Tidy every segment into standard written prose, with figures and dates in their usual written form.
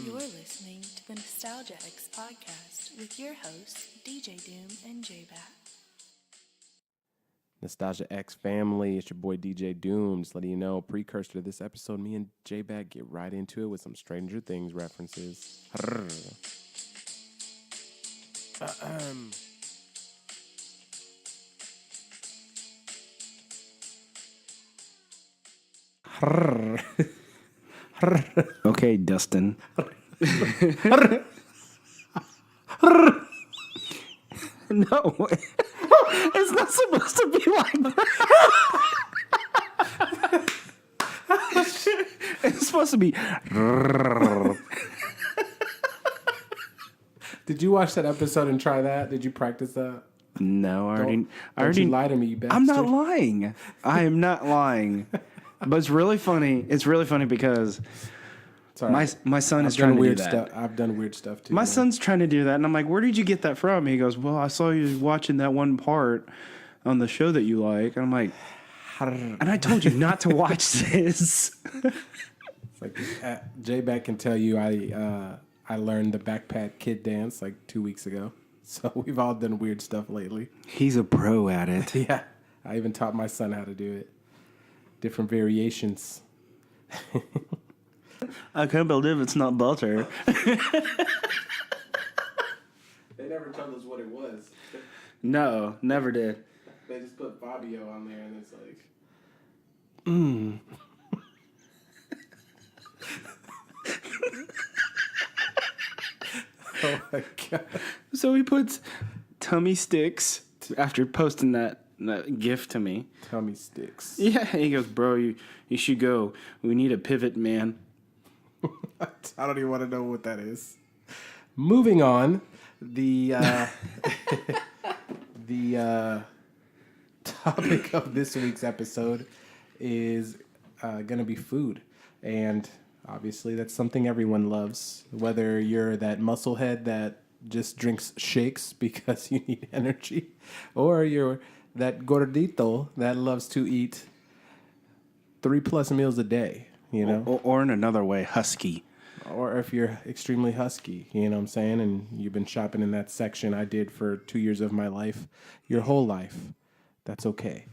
You're listening to the Nostalgia X podcast with your hosts, DJ Doom and J-Bat. Nostalgia X family, it's your boy DJ Doom. Just letting you know, precursor to this episode, me and J-Bat get right into it with some Stranger Things references. Okay, Dustin. No, it's not supposed to be like that. It's supposed to be. Did you watch that episode and try that? Did you practice that? No, I already you lie to me, you bastard. I'm not lying. I am not lying. But it's really funny. It's really funny because my son is trying to do that. I've done weird stuff too. My son's trying to do that, and I'm like, "Where did you get that from?" He goes, "Well, I saw you watching that one part on the show that you like." And I'm like, "And I told you not to watch this." It's like J-Bat can tell you I learned the backpack kid dance like 2 weeks ago. So we've all done weird stuff lately. He's a pro at it. Yeah, I even taught my son how to do it. Different variations. I can't believe it's not butter. They never told us what it was. No, never did. They just put Fabio on there, and it's like, oh my god! So he puts tummy sticks after posting that gift to me. Tummy sticks. Yeah, he goes, "Bro, you should go. We need a pivot, man." I don't even want to know what that is. Moving on, the topic of this week's episode is going to be food, and obviously that's something everyone loves. Whether you're that musclehead that just drinks shakes because you need energy, or you're that gordito that loves to eat 3+ meals a day. You know, or in another way, husky. Or if you're extremely husky, you know what I'm saying, and you've been shopping in that section I did for 2 years of my life, your whole life, that's okay.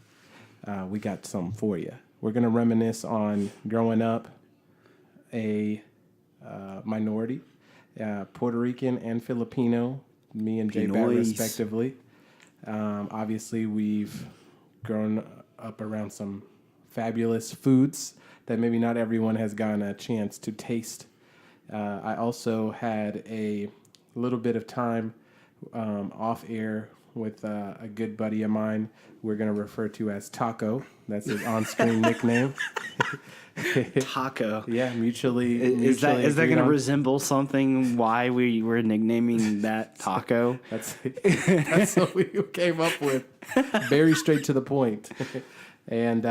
We got something for you. We're going to reminisce on growing up a minority, Puerto Rican and Filipino, me and J-Bat respectively. Obviously, we've grown up around some fabulous foods that maybe not everyone has gotten a chance to taste. I also had a little bit of time off air with a good buddy of mine we're going to refer to as Taco. That's his on-screen nickname. Taco. Yeah, mutually. Is that going to resemble something why we were nicknaming that Taco? That's what we came up with. Very straight to the point. And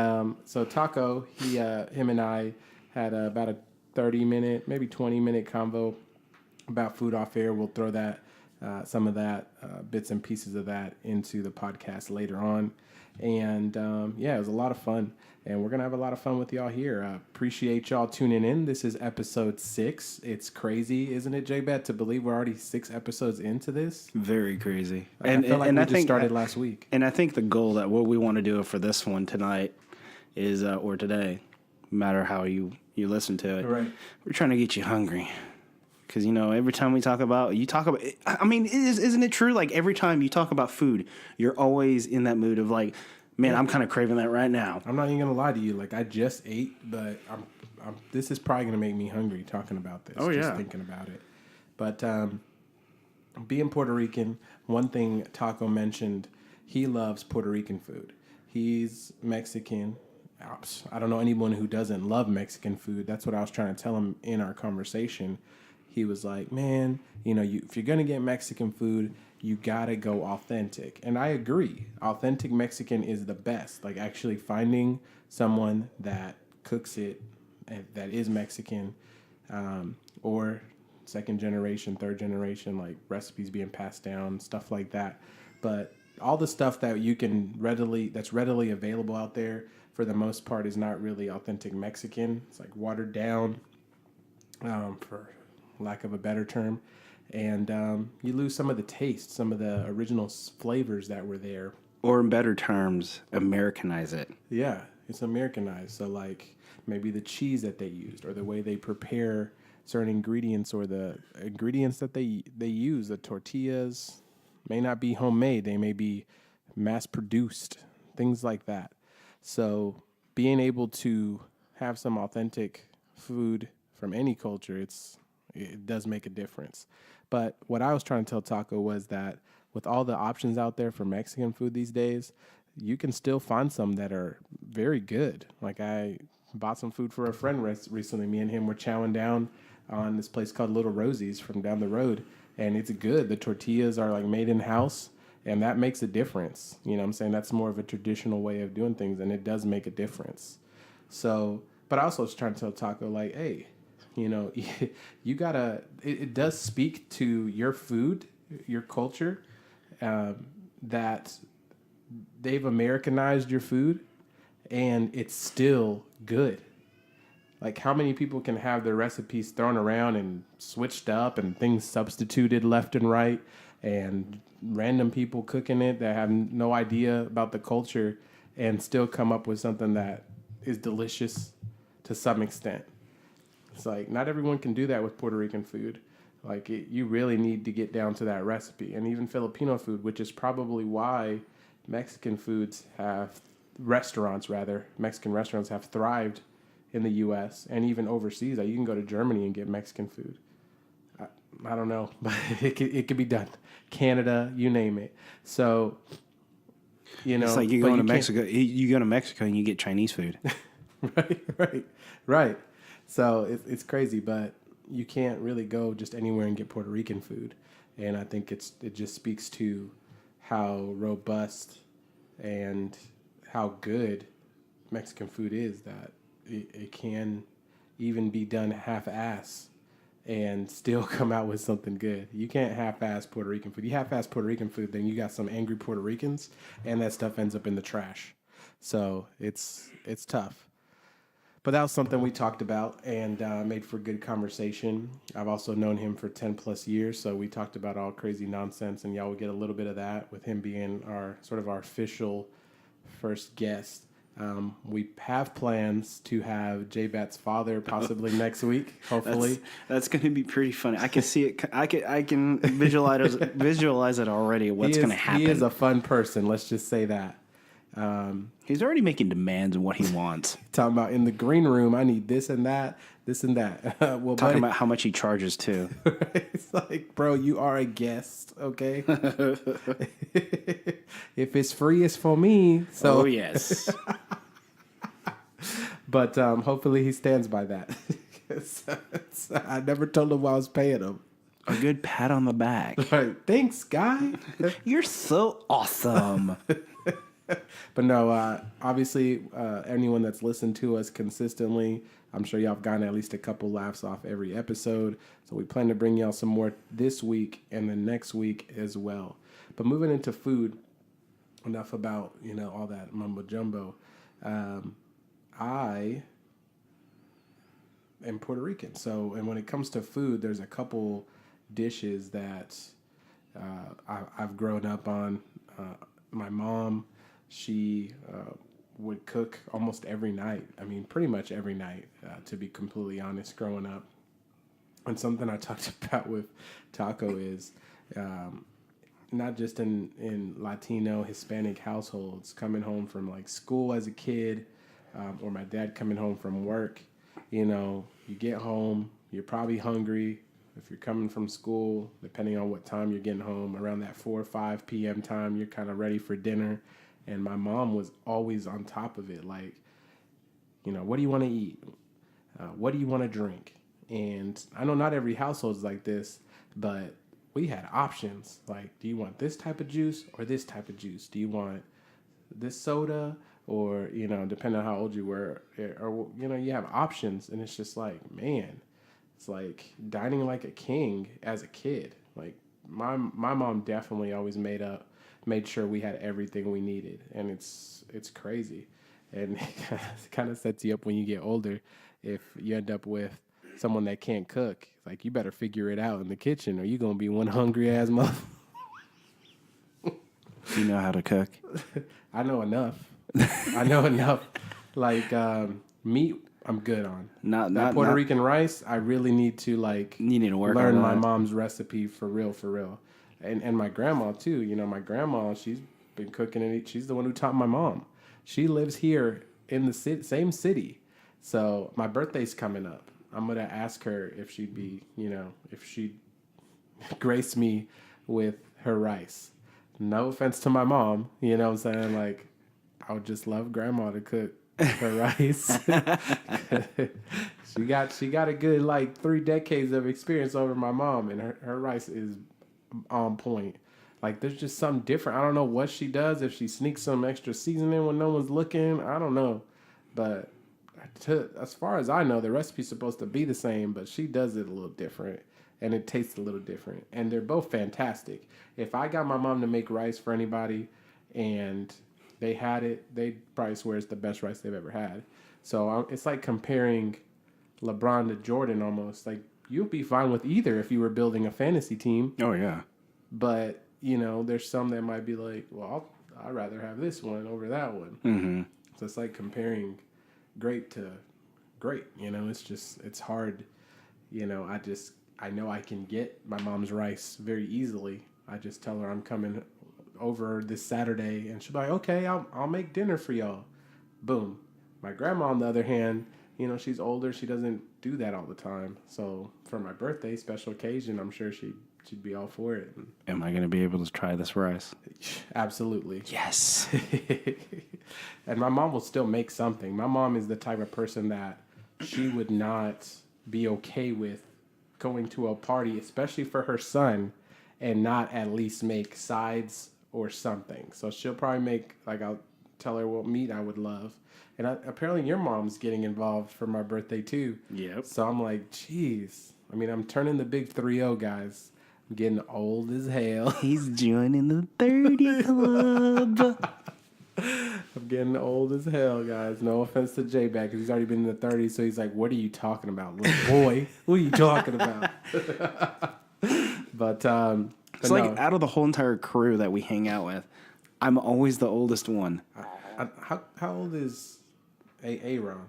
so Taco, him and I had about a 30-minute, maybe 20-minute convo about food off air. We'll throw that, some of that, bits and pieces of that into the podcast later on. And yeah, it was a lot of fun. And we're going to have a lot of fun with y'all here. Appreciate y'all tuning in. This is episode 6. It's crazy, isn't it, J-Bet, to believe we're already 6 episodes into this? Very crazy. I feel like we just started last week. And I think the goal that what we want to do for this one tonight is, or today, no matter how you listen to it, right. We're trying to get you hungry. Because, you know, every time we talk about, I mean, isn't it true? Like, every time you talk about food, you're always in that mood of like, man, yeah. I'm kind of craving that right now. I'm not even going to lie to you. Like, I just ate, but this is probably going to make me hungry talking about this. Oh, yeah. Just thinking about it. But being Puerto Rican, one thing Taco mentioned, he loves Puerto Rican food. He's Mexican. I don't know anyone who doesn't love Mexican food. That's what I was trying to tell him in our conversation. He was like, man, you know, if you're going to get Mexican food, you got to go authentic. And I agree. Authentic Mexican is the best. Like, actually finding someone that cooks it, that is Mexican, or second generation, third generation, like recipes being passed down, stuff like that. But all the stuff that that's readily available out there, for the most part, is not really authentic Mexican. It's like watered down for lack of a better term. And you lose some of the taste, some of the original flavors that were there. Or in better terms, Americanize it. Yeah, it's Americanized. So like maybe the cheese that they used, or the way they prepare certain ingredients, or the ingredients that they use. The tortillas may not be homemade; they may be mass produced. Things like that. So being able to have some authentic food from any culture, it does make a difference. But what I was trying to tell Taco was that with all the options out there for Mexican food these days, you can still find some that are very good. Like I bought some food for a friend recently. Me and him were chowing down on this place called Little Rosie's from down the road, and it's good. The tortillas are like made in house, and that makes a difference. You know what I'm saying? That's more of a traditional way of doing things, and it does make a difference. So, but I also was trying to tell Taco, like, hey, you know, you gotta, it does speak to your food, your culture, that they've Americanized your food and it's still good. Like, how many people can have their recipes thrown around and switched up and things substituted left and right, and random people cooking it that have no idea about the culture and still come up with something that is delicious to some extent? It's like, not everyone can do that with Puerto Rican food. Like, you really need to get down to that recipe. And even Filipino food, which is probably why Mexican restaurants have thrived in the U.S. and even overseas. Like, you can go to Germany and get Mexican food. I don't know, but it could be done. Canada, you name it. So, you know. It's like you go to Mexico. You go to Mexico and you get Chinese food. Right. So it's crazy, but you can't really go just anywhere and get Puerto Rican food. And I think it just speaks to how robust and how good Mexican food is, that it can even be done half-ass and still come out with something good. You can't half-ass Puerto Rican food. You half-ass Puerto Rican food, then you got some angry Puerto Ricans, and that stuff ends up in the trash. So it's tough. But that was something we talked about and made for good conversation. I've also known him for 10 plus years, so we talked about all crazy nonsense, and y'all will get a little bit of that with him being our official first guest. We have plans to have J-Bat's father possibly next week, hopefully. That's going to be pretty funny. I can see it. I can visualize it already. What's going to happen? He is a fun person. Let's just say that. He's already making demands on what he wants. Talking about, in the green room, I need this and that. Well, talking about how much he charges too. It's like, bro, you are a guest, okay? If it's free, it's for me. So. Oh yes. But hopefully he stands by that. I never told him I was paying him. A good pat on the back. Right. Thanks, guy. You're so awesome. But no, obviously, anyone that's listened to us consistently, I'm sure y'all have gotten at least a couple laughs off every episode. So we plan to bring y'all some more this week and then next week as well. But moving into food, enough about, all that mumbo jumbo. I am Puerto Rican. So, and when it comes to food, there's a couple dishes that I've grown up on. My mom, she would cook almost every night. I mean, pretty much every night, to be completely honest, growing up. And something I talked about with Taco is not just in Latino, Hispanic households, coming home from like school as a kid, or my dad coming home from work. You get home, you're probably hungry. If you're coming from school, depending on what time you're getting home, around that 4 or 5 p.m. time, you're kind of ready for dinner. And my mom was always on top of it. Like, what do you want to eat? What do you want to drink? And I know not every household is like this, but we had options. Like, do you want this type of juice or this type of juice? Do you want this soda? Or, depending on how old you were, or, you have options. And it's just like, man, it's like dining like a king as a kid. Like, my mom definitely always made sure we had everything we needed. And it's crazy. And it kind of sets you up when you get older if you end up with someone that can't cook. Like, you better figure it out in the kitchen, or you gonna be one hungry ass mother. You know how to cook. I know enough. I know enough. Like meat, I'm good on. Not Puerto Rican rice. I really need to You need to work learn on my that. mom's recipe for real, and my grandma too. You know, my grandma, she's been cooking it. She's the one who taught my mom. She lives here in the same city. So my birthday's coming up. I'm gonna ask her if she'd be, if she'd grace me with her rice. No offense to my mom, you know what I'm saying? Like, I would just love grandma to cook her rice. She got a good 3 decades of experience over my mom, and her rice is on point. Like, there's just something different. I don't know what she does, if she sneaks some extra seasoning when no one's looking. I don't know. But as far as I know, the recipe's supposed to be the same, but she does it a little different. And it tastes a little different. And they're both fantastic. If I got my mom to make rice for anybody and they had it, they'd probably swear it's the best rice they've ever had. So it's like comparing LeBron to Jordan almost. Like, you'd be fine with either if you were building a fantasy team. Oh, yeah. But, there's some that might be like, well, I'd rather have this one over that one. Mm-hmm. So it's like comparing great to great. It's hard. I know I can get my mom's rice very easily. I just tell her I'm coming over this Saturday, and she'll be like, okay, I'll make dinner for y'all. Boom. My grandma, on the other hand, she's older. She doesn't do that all the time. So for my birthday, special occasion, I'm sure she'd be all for it. Am I going to be able to try this rice? Absolutely. Yes. And my mom will still make something. My mom is the type of person that she would not be okay with going to a party, especially for her son, and not at least make sides or something. So she'll probably make, I'll tell her what meat I would love. And apparently your mom's getting involved for my birthday too. Yep. So I'm like, geez. I'm turning the big 3-0, guys. I'm getting old as hell. He's joining the 30 club. I'm getting old as hell, guys. No offense to J-Bag, because he's already been in the 30s, so he's like, what are you talking about, little boy? What are you talking about? But it's like, out of the whole entire crew that we hang out with, I'm always the oldest one. How old is Aaron?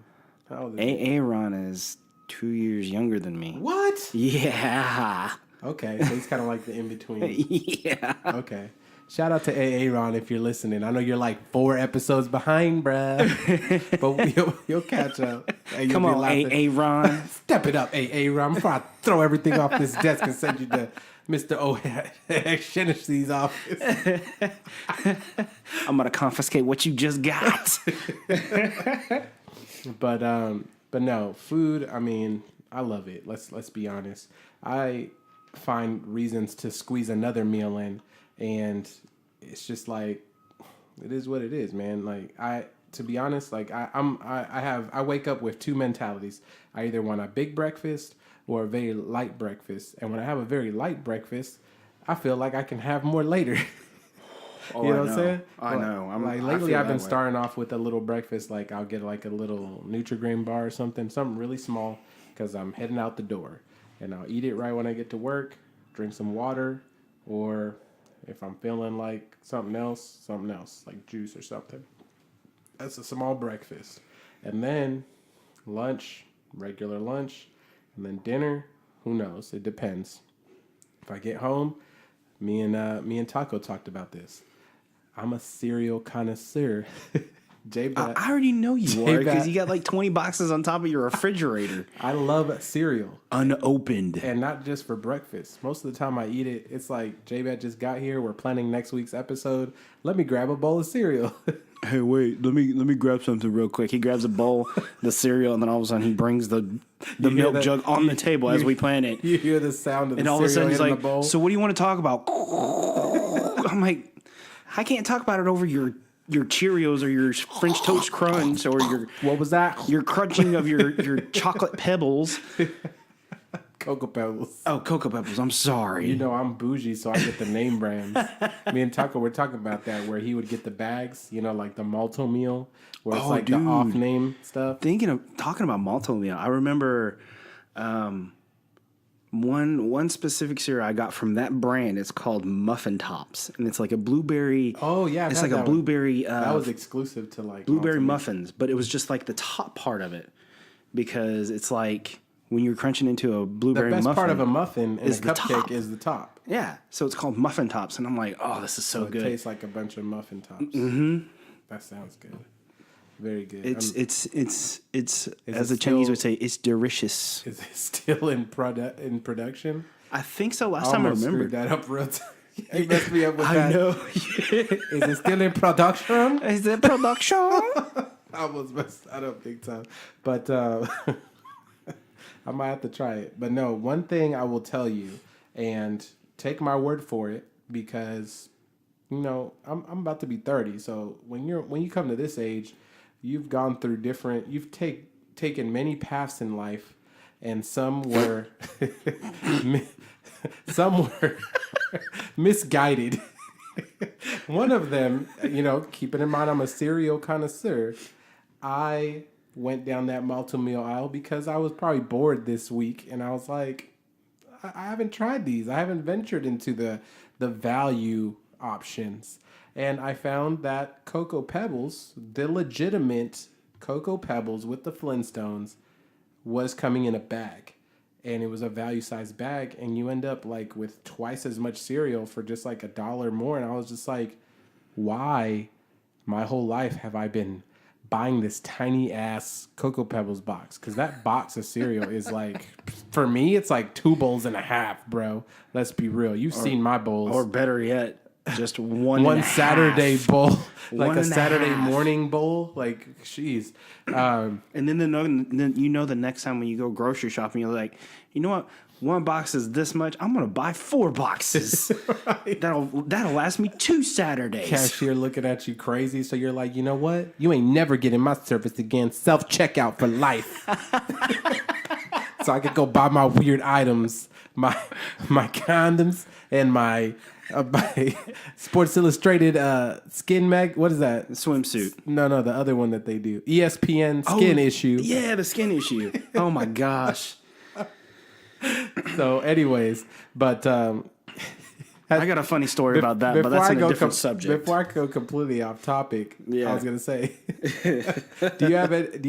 How old is Aaron is 2 years younger than me. What? Yeah. Okay, so he's kind of like the in-between. Yeah. Okay. Shout out to Aaron if you're listening. I know you're 4 episodes behind, bruh. But you'll catch up. Come on, Aaron. Step it up, Aaron, before I throw everything off this desk and send you to Mr. O'Shennessy's office. I'm going to confiscate what you just got. But no, food, I love it. Let's be honest. I find reasons to squeeze another meal in. And it's just it is what it is, man. To be honest, I wake up with 2 mentalities. I either want a big breakfast or a very light breakfast. And when I have a very light breakfast, I feel like I can have more later. Oh, you know what I'm saying? I know. Lately I've been starting off with a little breakfast. I'll get a little Nutri-Grain bar or something really small, because I'm heading out the door. And I'll eat it right when I get to work, drink some water, or if I'm feeling like something else, like juice or something. That's a small breakfast. And then lunch, regular lunch, and then dinner, who knows? It depends. If I get home, me and Taco talked about this. I'm a cereal connoisseur. J-Bat. I already know you are, because you got 20 boxes on top of your refrigerator. I love cereal. Unopened. And not just for breakfast. Most of the time I eat it, it's like, J-Bat just got here. We're planning next week's episode. Let me grab a bowl of cereal. Hey, wait, let me grab something real quick. He grabs a bowl, the cereal, and then all of a sudden he brings the milk jug on the table as we plan it. You hear the sound of the and all of a sudden cereal he's in the bowl. So what do you want to talk about? I'm like, I can't talk about it over your Cheerios or your French Toast Crunch or your... What was that? Your crunching of your chocolate pebbles. Cocoa Pebbles. Oh, Cocoa Pebbles. I'm sorry. I'm bougie, so I get the name brands. Me and Taco were talking about that, where he would get the bags, like the Malto meal, where it's the off-name stuff. Talking about Malto meal, I remember One specific cereal I got from that brand is called Muffin Tops, and it's like a blueberry. Oh yeah, I've it's had like a that one. blueberry. That was exclusive to like blueberry Malta. muffins, but it was just like the top part of it because it's like when you're crunching into a The blueberry best muffin. part of a muffin and is a the cupcake top. is the top. Yeah, so it's called Muffin Tops, and I'm like, oh, this is so It good. tastes like a bunch of muffin tops. Mm-hmm. That sounds good. Very good. It's as it the Chinese still- would say, it's delicious. Is it still in production? I think so. Last time I Almost remembered. screwed that up real time. You messed me up with I that. know. Is it still in production? Is it production? I almost messed that up big time. But I might have to try it. But no, one thing I will tell you, and take my word for it, because you know I'm about to be 30. So when you come to this age, you've gone through taken many paths in life, and some were some were misguided. One of them, keeping in mind I'm a cereal connoisseur, I went down that Malto meal aisle because I was probably bored this week, and I was like, I haven't tried these. I haven't ventured into the value options. And I found that Cocoa Pebbles, the legitimate Cocoa Pebbles with the Flintstones, was coming in a bag. And it was a value size bag, and you end up like with twice as much cereal for just like $1 more. And I was just like, why my whole life have I been buying this tiny ass Cocoa Pebbles box? Because that box of cereal is like, for me, it's like 2 bowls and a half, bro. Let's be real. You've seen my bowls. Or better yet, just one Saturday bowl, like One a and a Saturday half. morning bowl. Like, jeez. And then the next time when you go grocery shopping, you're like, you know what? One box is this much. I'm gonna buy 4 boxes. Right. That'll last me 2 Saturdays. Cashier looking at you crazy. So you're like, you know what? You ain't never getting my service again. Self-checkout for life. So I could go buy my weird items, my condoms, and my Sports Illustrated skin mag. What is that? Swimsuit. No, the other one that they do. ESPN skin issue. Yeah, the skin issue. Oh my gosh. So, anyways, but I got a funny story about that, but that's a different subject. Before I go completely off topic, Yeah. I was gonna say, do you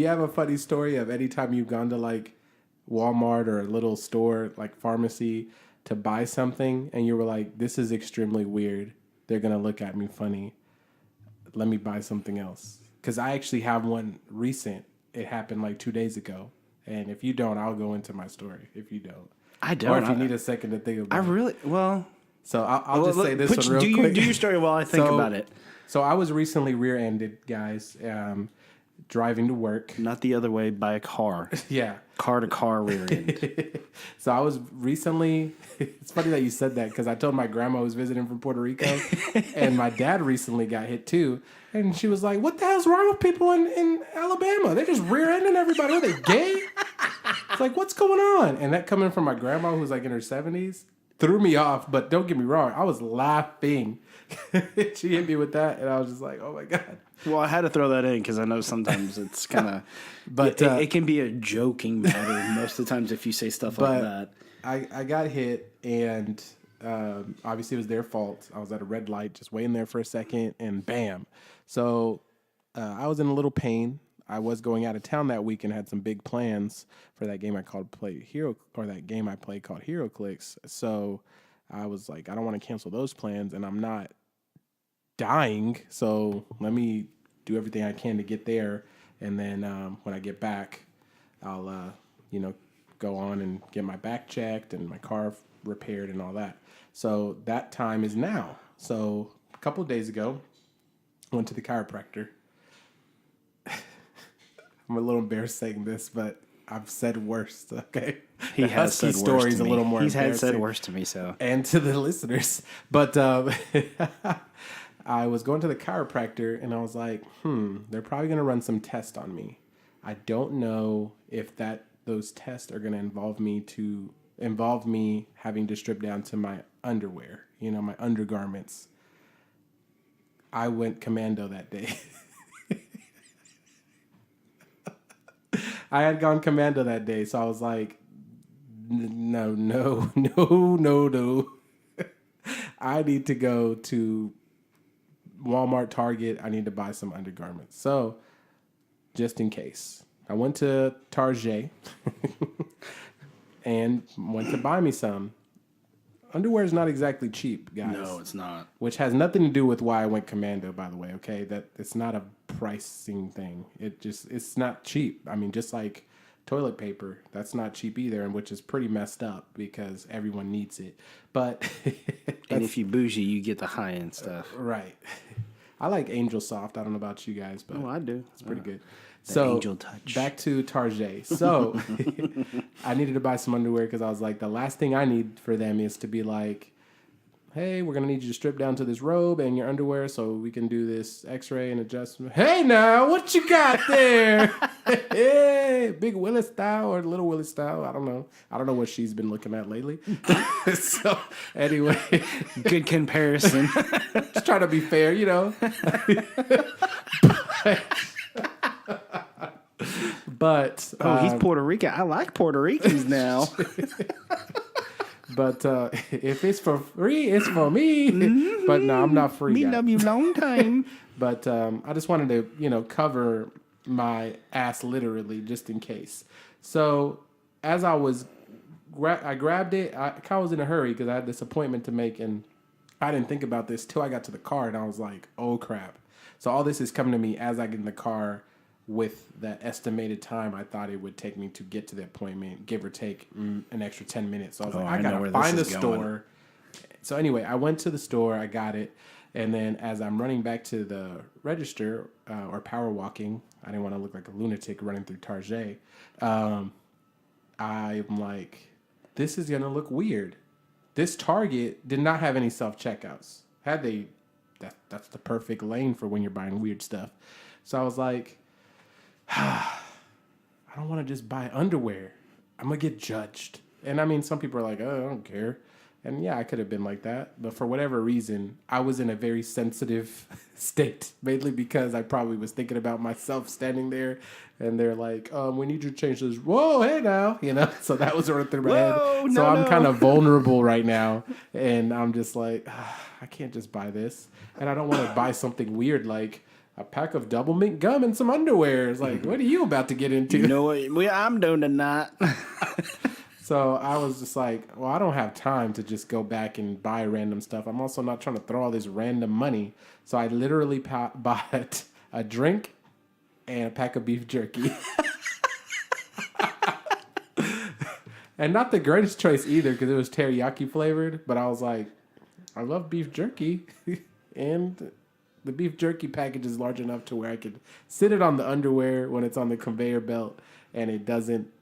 have a funny story of any time you've gone to like Walmart or a little store like pharmacy to buy something and you were like, this is extremely weird. They're gonna look at me funny. Let me buy something else. Because I actually have one recent. It happened like 2 days ago. And if you don't, I'll go into my story. If you don't. I don't. Or if you need a second to think about it. So I'll just say this one real quick. Do your story while I think about it. So I was recently rear-ended, guys, driving to work. Not the other way, by a car. Yeah. Car to car rear end. So I was recently, it's funny that you said that because I told my grandma who was visiting from Puerto Rico and my dad recently got hit too. And she was like, what the hell's wrong with people in Alabama? They're just rear-ending everybody. Are they gay? It's like, what's going on? And that coming from my grandma who's like in her 70s threw me off. But don't get me wrong, I was laughing. She hit me with that and I was just like, oh my God. Well, I had to throw that in because I know sometimes it's kind of, But it can be a joking matter most of the times if you say stuff like that. I got hit, and obviously it was their fault. I was at a red light, just waiting there for a second, and bam. So I was in a little pain. I was going out of town that week and had some big plans for that game I played called Hero Clicks. So I was like, I don't want to cancel those plans, and I'm not dying, so let me do everything I can to get there, and then when I get back, I'll go on and get my back checked and my car repaired and all that. So that time is now. So a couple of days ago, I went to the chiropractor. I'm a little embarrassed saying this, but I've said worse. Okay, He the has Husky said worse story to is a me. little more. He's had said embarrassing. worse to me, so. And to the listeners. But I was going to the chiropractor and I was like, they're probably going to run some tests on me. I don't know if those tests are going to involve me having to strip down to my underwear, my undergarments. I went commando that day. I had gone commando that day, so I was like, No. I need to go to Walmart, Target. I need to buy some undergarments. So, just in case, I went to Target and went to buy me some. Underwear is not exactly cheap, guys. No, it's not. Which has nothing to do with why I went commando, by the way, okay? That it's not a pricing thing. It's not cheap. I mean, just like toilet paper, that's not cheap either, and which is pretty messed up because everyone needs it. But and if you bougie, you get the high end stuff. Right. I like Angel Soft. I don't know about you guys, but I do. It's pretty good. So Angel Touch. Back to Target. So I needed to buy some underwear because I was like, the last thing I need for them is to be like, hey, we're gonna need you to strip down to this robe and your underwear so we can do this X-ray and adjustment. Hey, now what you got there? Hey, Big Willie style or Little Willie style? I don't know what she's been looking at lately. So anyway, good comparison. Just trying to be fair, you know. But he's Puerto Rican. I like Puerto Ricans now. But if it's for free, it's for me. Mm-hmm. But no, I'm not free. Me love you long time. But I just wanted to, cover my ass literally just in case. So as I grabbed it. I kind of was in a hurry because I had this appointment to make, and I didn't think about this till I got to the car, and I was like, oh crap. So all this is coming to me as I get in the car with that estimated time I thought it would take me to get to the appointment, give or take an extra 10 minutes. So I was like, I gotta find the store. So anyway, I went to the store, I got it, and then as I'm running back to the register or power walking, I didn't want to look like a lunatic running through Target. I'm like, this is gonna look weird. This Target did not have any self-checkouts. Had they, that's the perfect lane for when you're buying weird stuff. So I was like, I don't want to just buy underwear. I'm going to get judged. And I mean, some people are like, oh, I don't care. And yeah, I could have been like that. But for whatever reason, I was in a very sensitive state, mainly because I probably was thinking about myself standing there. And they're like, we need you to change this. Whoa, hey now. So that was right through my head. So I'm kind of vulnerable right now. And I'm just like, I can't just buy this. And I don't want to buy something weird like a pack of double mint gum and some underwear. It's like, what are you about to get into? You know what I'm doing tonight. So I was just like, well, I don't have time to just go back and buy random stuff. I'm also not trying to throw all this random money. So I literally bought a drink and a pack of beef jerky. And not the greatest choice either because it was teriyaki flavored. But I was like, I love beef jerky. And the beef jerky package is large enough to where I could sit it on the underwear when it's on the conveyor belt and it doesn't,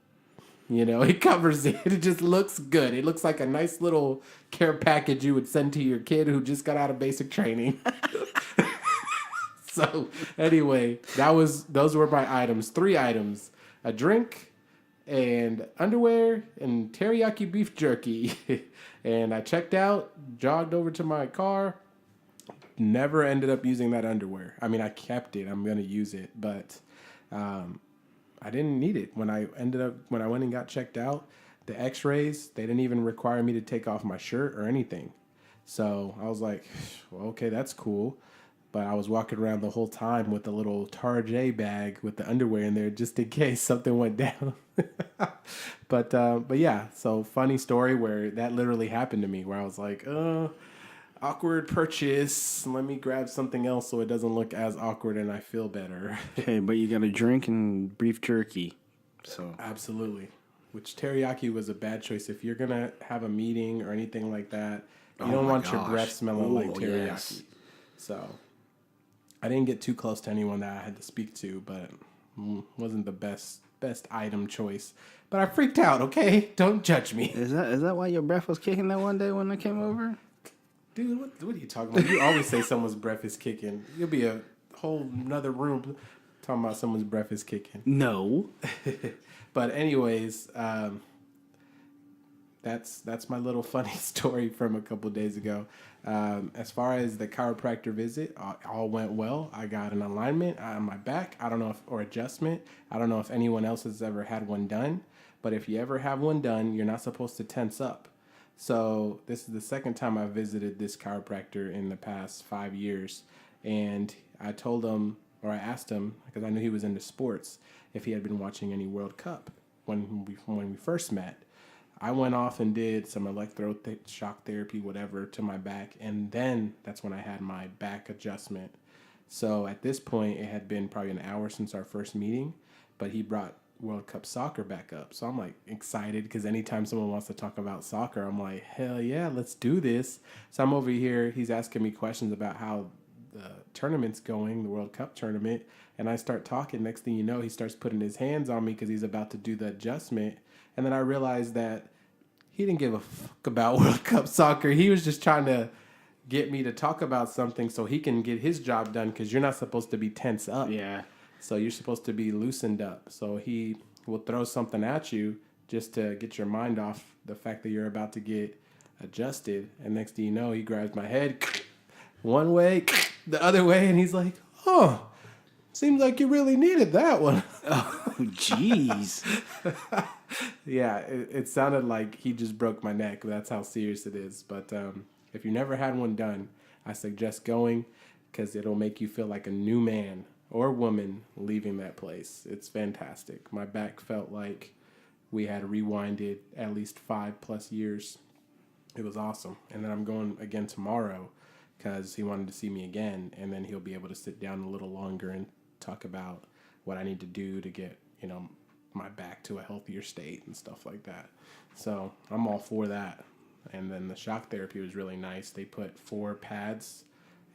it covers it. It just looks good. It looks like a nice little care package you would send to your kid who just got out of basic training. So anyway, those were my items. 3 items: a drink and underwear and teriyaki beef jerky. And I checked out, jogged over to my car. Never ended up using that underwear. I mean, I kept it. I'm going to use it, but I didn't need it. When I went and got checked out, the x-rays, they didn't even require me to take off my shirt or anything. So I was like, well, okay, that's cool. But I was walking around the whole time with a little Target bag with the underwear in there just in case something went down. But yeah, so funny story where that literally happened to me where I was like, awkward purchase. Let me grab something else so it doesn't look as awkward and I feel better. Okay, but you got a drink and beef jerky. So absolutely. Which teriyaki was a bad choice. If you're going to have a meeting or anything like that, you don't want your breath smelling like teriyaki. Yes. So I didn't get too close to anyone that I had to speak to, but wasn't the best item choice. But I freaked out, okay? Don't judge me. Is that why your breath was kicking that one day when I came over? Dude, what are you talking about? You always say someone's breath is kicking. You'll be a whole nother room talking about someone's breath is kicking. No. But anyways, that's my little funny story from a couple days ago. As far as the chiropractor visit, all went well. I got an alignment on my back. I don't know if or adjustment. I don't know if anyone else has ever had one done, but if you ever have one done, you're not supposed to tense up. So this is the second time I visited this chiropractor in the past 5 years, and I told him, or I asked him, because I knew he was into sports, if he had been watching any World Cup when we first met. I went off and did some shock therapy, whatever, to my back, and then that's when I had my back adjustment. So at this point, it had been probably an hour since our first meeting, but he brought World Cup soccer back up. So I'm like excited because anytime someone wants to talk about soccer, I'm like, hell yeah, let's do this. So I'm over here. He's asking me questions about how the tournament's going, the World Cup tournament. And I start talking. Next thing you know, he starts putting his hands on me because he's about to do the adjustment. And then I realized that he didn't give a fuck about World Cup soccer. He was just trying to get me to talk about something so he can get his job done because you're not supposed to be tense up. Yeah. So you're supposed to be loosened up. So he will throw something at you just to get your mind off the fact that you're about to get adjusted. And next thing you know, he grabs my head one way, the other way, and he's like, oh, seems like you really needed that one. Oh, jeez. Yeah, it sounded like he just broke my neck. That's how serious it is. But if you never had one done, I suggest going because it'll make you feel like a new man or woman leaving that place. It's fantastic. My back felt like we had rewinded at least 5+ years. It was awesome. And then I'm going again tomorrow because he wanted to see me again, and then he'll be able to sit down a little longer and talk about what I need to do to get, my back to a healthier state and stuff like that. So I'm all for that. And then the shock therapy was really nice. They put 4 pads,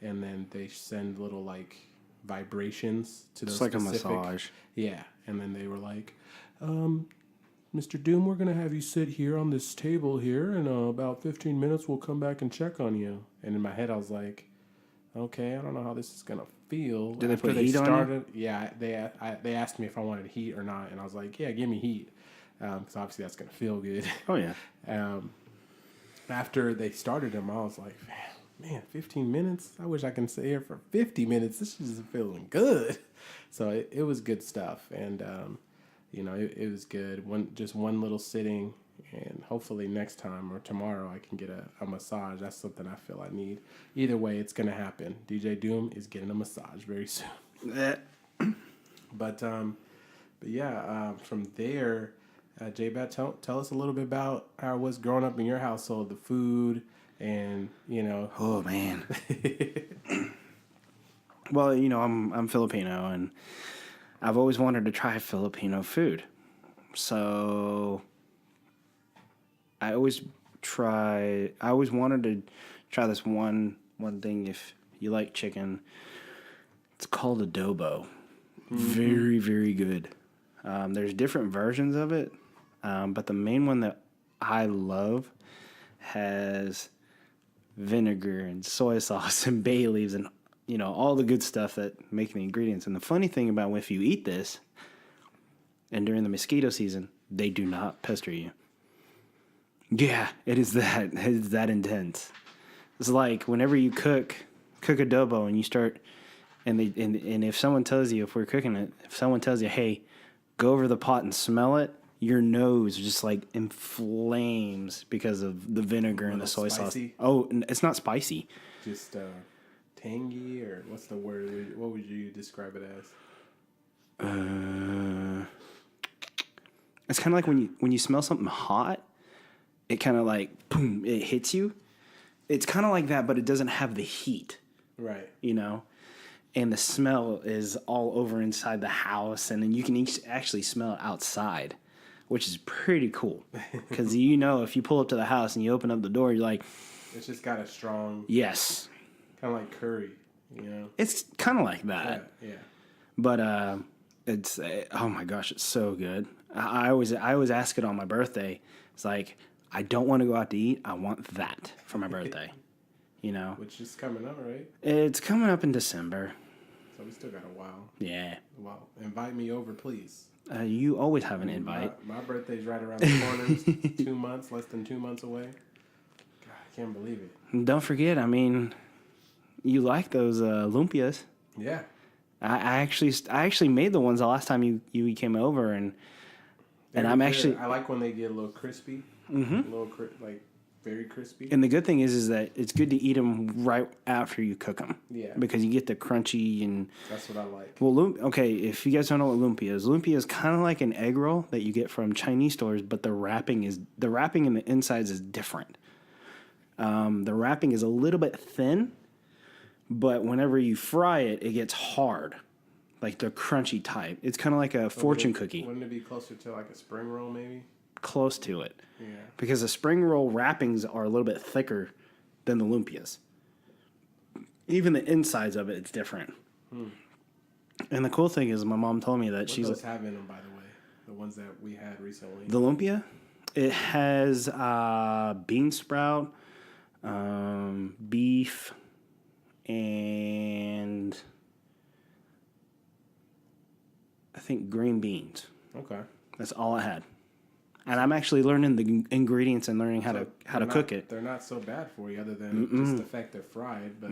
and then they send little vibrations to those. It's like specific, a massage. Yeah, and then they were like, Mr. Doom, we're going to have you sit here on this table here, and about 15 minutes we'll come back and check on you. And in my head I was like, okay, I don't know how this is going to feel. Did they put heat on you? Yeah, they asked me if I wanted heat or not, and I was like, yeah, give me heat, because obviously that's going to feel good. Oh, yeah. After they started them, I was like, man, 15 minutes? I wish I can stay here for 50 minutes. This is feeling good. So it was good stuff. And, it was good. One little sitting, and hopefully next time or tomorrow I can get a massage. That's something I feel I need. Either way, it's going to happen. DJ Doom is getting a massage very soon. But yeah, from there, J-Bat, tell us a little bit about how it was growing up in your household, the food, and, Oh, man. Well, I'm Filipino, and I've always wanted to try Filipino food. So I always wanted to try this one thing. If you like chicken, it's called adobo. Mm-hmm. Very, very good. There's different versions of it, but the main one that I love has vinegar and soy sauce and bay leaves and all the good stuff that make the ingredients. And the funny thing about if you eat this, and during the mosquito season, they do not pester you. Yeah, it is that intense. It's like whenever you cook adobo and you start, and if someone tells you, if we're cooking it, if someone tells you, hey, go over the pot and smell it, your nose just inflames because of the vinegar and the soy spicy sauce. Oh, it's not spicy. Just tangy, or what's the word? What would you describe it as? It's kind of like when you smell something hot, it kind of boom, it hits you. It's kind of like that, but it doesn't have the heat. Right. And the smell is all over inside the house, and then you can actually smell it outside, which is pretty cool. Because if you pull up to the house and you open up the door, you're like, it's just got a strong. Yes. Kind of like curry, It's kind of like that. Yeah. But it's oh my gosh, it's so good. I always ask it on my birthday. It's like, I don't want to go out to eat. I want that for my birthday. Which is coming up, right? It's coming up in December. So we still got a while. Yeah. Well, invite me over, please. You always have an invite. My birthday's right around the corner. 2 months, less than 2 months away. God, I can't believe it. And don't forget, I mean, you like those lumpias. Yeah. I actually made the ones the last time you came over, and I'm Good. actually. I like when they get a little crispy. Mm-hmm. A little like very crispy. And the good thing is that it's good to eat them right after you cook them. Yeah. Because you get the crunchy and. That's what I like. Well, okay, if you guys don't know what lumpia is kind of like an egg roll that you get from Chinese stores, but the wrapping in the insides is different. The wrapping is a little bit thin, but whenever you fry it, it gets hard, like the crunchy type. It's kind of like a fortune cookie. Wouldn't it be closer to like a spring roll, maybe? Close to it. Yeah. Because the spring roll wrappings are a little bit thicker than the lumpias. Even the insides of it's different. And the cool thing is, my mom told me that What those have in them, by the way? The ones that we had recently. The lumpia, it has bean sprout, beef, and I think green beans. Okay. That's all it had. And I'm actually learning the ingredients and learning how to cook it. They're not so bad for you, other than just the fact they're fried. But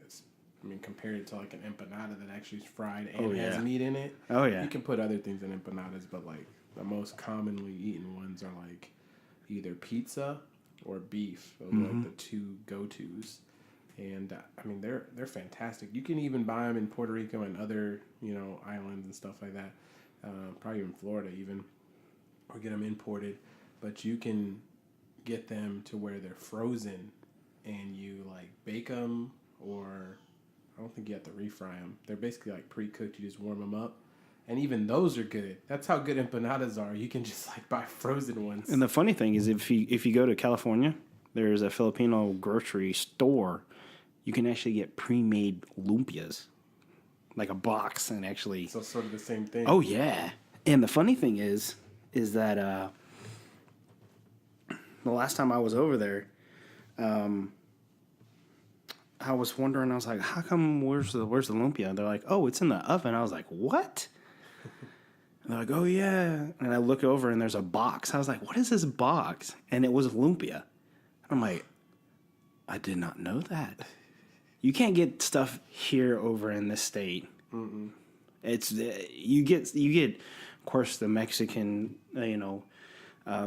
it's, I mean, compared it to like an empanada that actually is fried and has meat in it. Oh yeah. You can put other things in empanadas, but like the most commonly eaten ones are like either pizza or beef. Those are like the two go-tos. And I mean, they're fantastic. You can even buy them in Puerto Rico and other islands and stuff like that. Probably even Florida even. Or get them imported, but you can get them to where they're frozen, and you like bake them, or I don't think you have to refry them. They're basically like pre-cooked. You just warm them up, and even those are good. That's how good empanadas are. You can just like buy frozen ones. And the funny thing is, if you go to California, there's a Filipino grocery store. You can actually get pre-made lumpias, like a box, and actually. So sort of the same thing. Oh yeah, and the funny thing is that the last time I was over there, I was wondering. I was like, "How come? Where's the lumpia?" And they're like, "Oh, it's in the oven." I was like, "What?" And they're like, "Oh yeah." And I look over and there's a box. I was like, "What is this box?" And it was lumpia. I'm like, I did not know that. You can't get stuff here over in this state. Mm-mm. It's you get. Of course, the Mexican,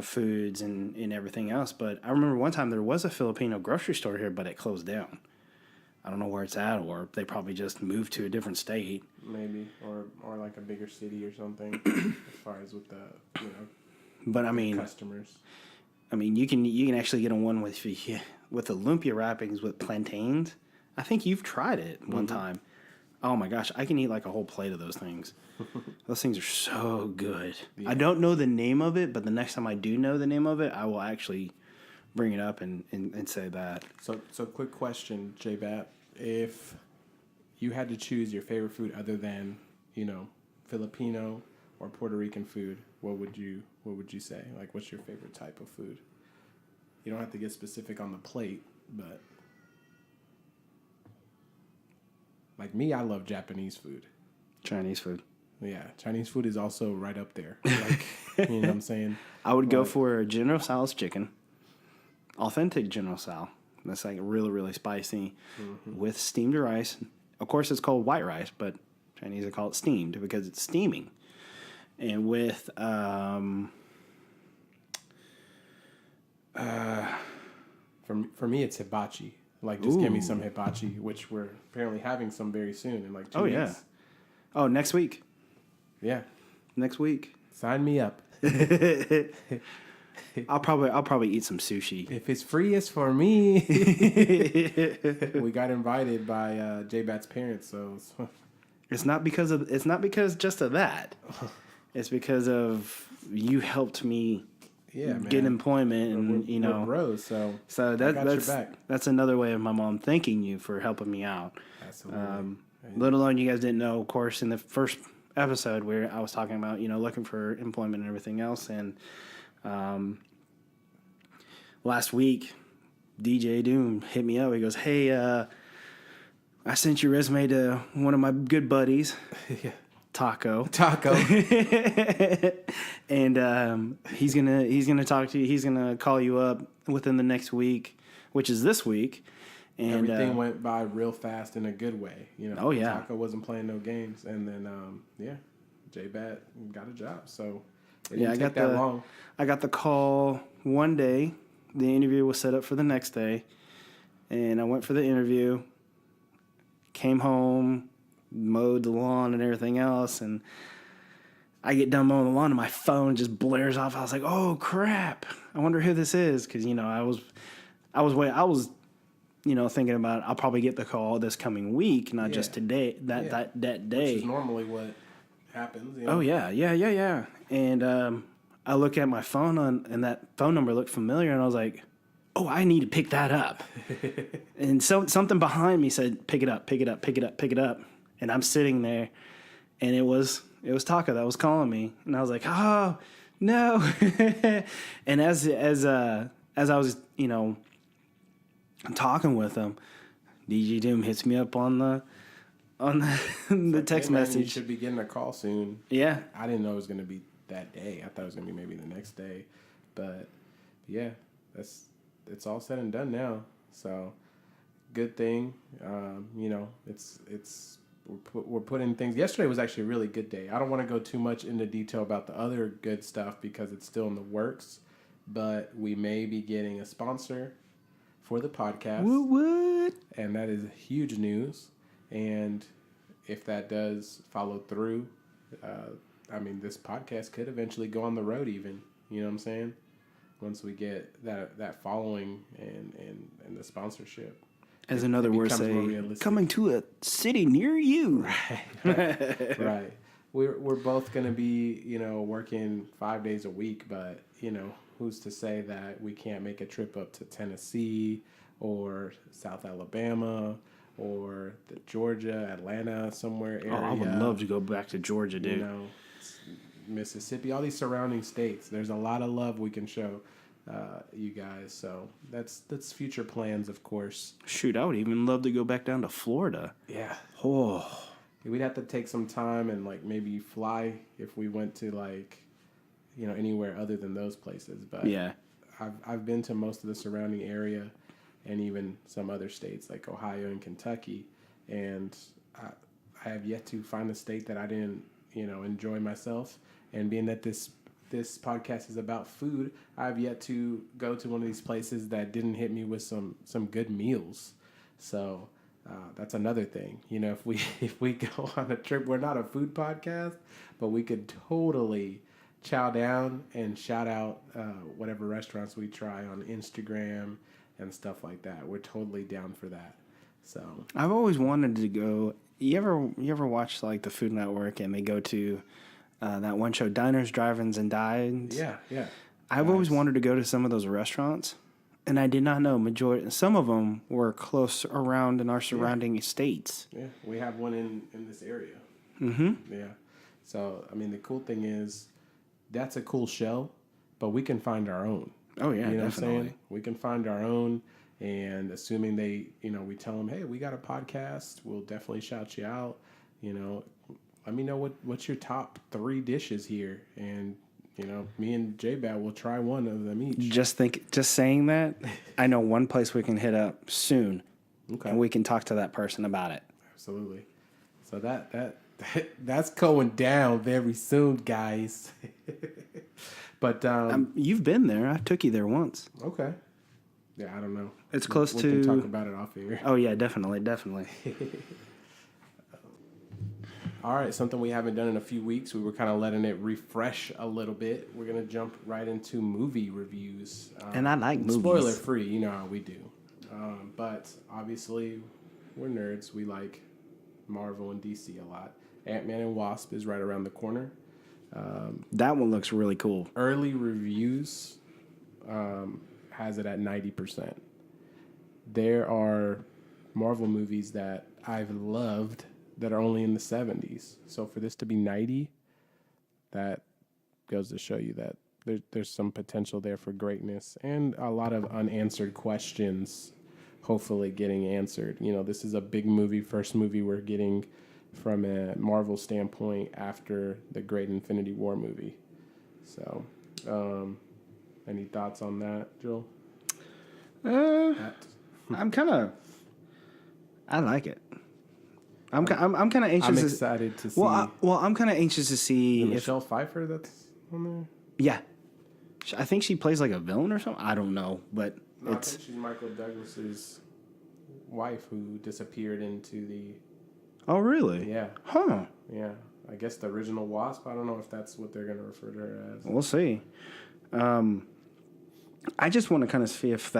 foods and everything else. But I remember one time there was a Filipino grocery store here, but it closed down. I don't know where it's at, or they probably just moved to a different state. Maybe, or like a bigger city or something, as far as with the, But I mean, customers. I mean, you can actually get one with the lumpia wrappings with plantains. I think you've tried it one time. Oh my gosh, I can eat like a whole plate of those things. Those things are so good. Yeah. I don't know the name of it, but the next time I do know the name of it, I will actually bring it up and say that. So quick question, J-Bat. If you had to choose your favorite food other than, Filipino or Puerto Rican food, what would you say? Like, what's your favorite type of food? You don't have to get specific on the plate, but like me, I love Japanese food. Chinese food. Yeah, Chinese food is also right up there. Like, you know what I'm saying? I would go for General Tso's chicken. Authentic General Tso. That's like really, really spicy with steamed rice. Of course, it's called white rice, but Chinese they call it steamed because it's steaming. And with for me, it's hibachi. Like, just give me some hibachi, which we're apparently having some very soon in like 2 weeks. Yeah. Oh, next week. Yeah. Next week. Sign me up. I'll probably eat some sushi. If it's free, it's for me. We got invited by J-Bat's parents, so it's not because just of that. It's because of you helped me get employment, and we're bros, so that's another way of my mom thanking you for helping me out. Absolutely. Let alone you guys didn't know, of course, in the first episode where I was talking about looking for employment and everything else, and last week DJ Doom hit me up. He goes, "Hey, I sent your resume to one of my good buddies. Yeah. Taco. Taco. And he's gonna talk to you. He's gonna call you up within the next week, which is this week. And Everything went by real fast in a good way. Oh, yeah. Taco wasn't playing no games, and then J-Bat got a job. So it didn't take that long. I got the call one day. The interview was set up for the next day, and I went for the interview. Came home, mowed the lawn and everything else, and I get done mowing the lawn, and my phone just blares off. I was like, "Oh crap! I wonder who this is," because I was thinking about I'll probably get the call this coming week, not just today. That day, which is normally what happens. Oh yeah. And I look at my phone and that phone number looked familiar, and I was like, "Oh, I need to pick that up." And so something behind me said, "Pick it up, pick it up, pick it up, pick it up." And I'm sitting there, and it was Taco that was calling me, and I was like, "Oh no!" And as I was talking with him, DJ Doom hits me up on the text message. You should be getting a call soon. Yeah, I didn't know it was going to be that day. I thought it was going to be maybe the next day, but yeah, it's all said and done now. So good thing, we're putting things. Yesterday was actually a really good day. I don't want to go too much into detail about the other good stuff because it's still in the works, but we may be getting a sponsor for the podcast. What? And that is huge news. And if that does follow through, this podcast could eventually go on the road even. You know what I'm saying? Once we get that following and the sponsorship. As another word say, coming to a city near you. Right. Right. We're both going to be, working 5 days a week, but, who's to say that we can't make a trip up to Tennessee or South Alabama or Georgia, Atlanta, somewhere area. Oh, I would love to go back to Georgia, dude. Mississippi, all these surrounding states. There's a lot of love we can show you guys. So that's future plans, of course. Shoot, I would even love to go back down to Florida. Yeah. Oh. We'd have to take some time and maybe fly if we went to anywhere other than those places. But yeah, I've been to most of the surrounding area and even some other states like Ohio and Kentucky, and I have yet to find a state that I didn't enjoy myself. And being that this podcast is about food, I've yet to go to one of these places that didn't hit me with some good meals. So that's another thing. If we go on a trip, we're not a food podcast, but we could totally chow down and shout out whatever restaurants we try on Instagram and stuff like that. We're totally down for that. So I've always wanted to go. You ever watch the Food Network and they go to that one show, Diners, Drive-Ins, and Dines? Yeah. I've always wanted to go to some of those restaurants, and I did not know some of them were close around in our surrounding states. Yeah, we have one in this area. Mm-hmm. Yeah. So the cool thing is that's a cool show, but we can find our own. Oh yeah, you know definitely. What I'm saying? We can find our own, and assuming they, we tell them, hey, we got a podcast, we'll definitely shout you out. Let me know what's your top 3 dishes here, and me and J-Bat will try one of them each. Just saying that, I know one place we can hit up soon, okay, and we can talk to that person about it. Absolutely. So that's going down very soon, guys. But you've been there. I took you there once. Okay. Yeah, I don't know. It's close we to. We can talk about it off here. Oh yeah, definitely. All right, something we haven't done in a few weeks. We were kind of letting it refresh a little bit. We're gonna jump right into movie reviews. And I like movies. Spoiler free, you know how we do. But obviously, we're nerds. We like Marvel and DC a lot. Ant-Man and Wasp is right around the corner. That one looks really cool. Early reviews has it at 90%. There are Marvel movies that I've loved that are only in the 70s. So for this to be 90, that goes to show you that there's some potential there for greatness and a lot of unanswered questions hopefully getting answered. This is a big movie, first movie we're getting from a Marvel standpoint after the great Infinity War movie. So, any thoughts on that, Joel? I'm kind of. I like it. I'm kind of anxious. I'm excited to see. Well, I'm kind of anxious to see if Michelle Pfeiffer that's on there. yeah, I think she plays like a villain or something. I don't know, but No, I think she's Michael Douglas's wife who disappeared into the. Oh, really? Yeah. Huh. Yeah. I guess the original Wasp. I don't know if that's what they're going to refer to her as. We'll see. I just want to kind of see if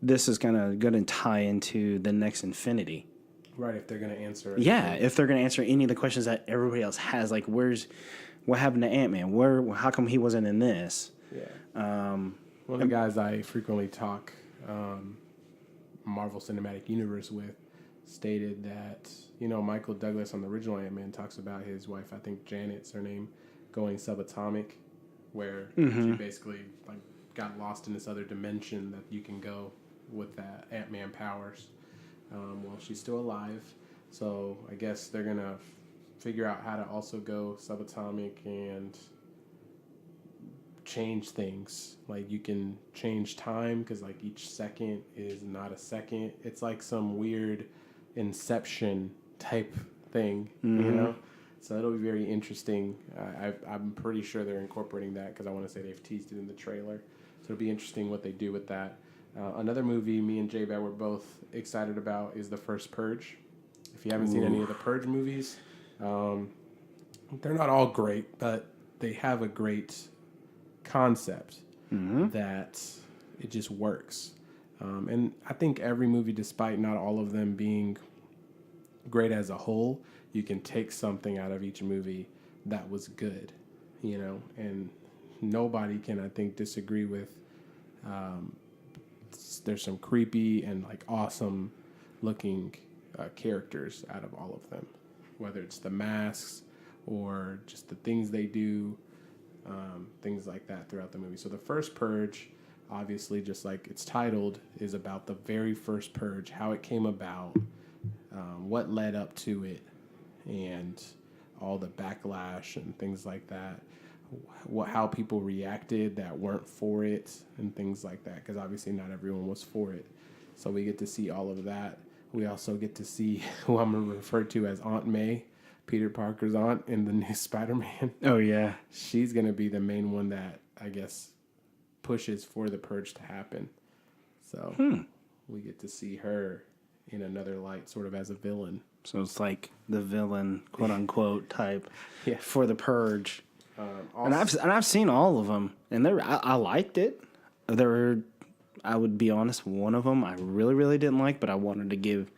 this is kind of going to tie into the next Infinity. Right, if they're going to answer it. Yeah, if they're going to answer any of the questions that everybody else has, like what happened to Ant-Man? How come he wasn't in this? Yeah. One of the guys I frequently talk Marvel Cinematic Universe with stated that, Michael Douglas on the original Ant-Man talks about his wife, I think Janet's her name, going subatomic, where she basically got lost in this other dimension that you can go with that Ant-Man powers. Well, she's still alive, so I guess they're going to figure out how to also go subatomic and change things. Like, you can change time because, each second is not a second. It's like some weird Inception type thing, So it'll be very interesting. I'm pretty sure they're incorporating that because I want to say they've teased it in the trailer. So it'll be interesting what they do with that. Another movie me and J-Bad were both excited about is The First Purge. If you haven't seen any of the Purge movies, they're not all great, but they have a great concept that it just works. And I think every movie, despite not all of them being great as a whole, you can take something out of each movie that was good, and nobody can, I think, disagree with there's some creepy and awesome looking characters out of all of them, whether it's the masks or just the things they do, things like that throughout the movie. So The First Purge, obviously, just like it's titled, is about the very first purge, how it came about, what led up to it, and all the backlash and things like that, how people reacted that weren't for it and things like that, because obviously not everyone was for it. So we get to see all of that. We also get to see who I'm going to refer to as Aunt May, Peter Parker's aunt in the new Spider-Man. Oh, yeah. She's going to be the main one that, I guess, pushes for the purge to happen. So we get to see her in another light, sort of as a villain. So it's like the villain, quote unquote, type Yeah. for the purge. And I've seen all of them, and I liked it. I would be honest, one of them I really, really didn't like, but I wanted to give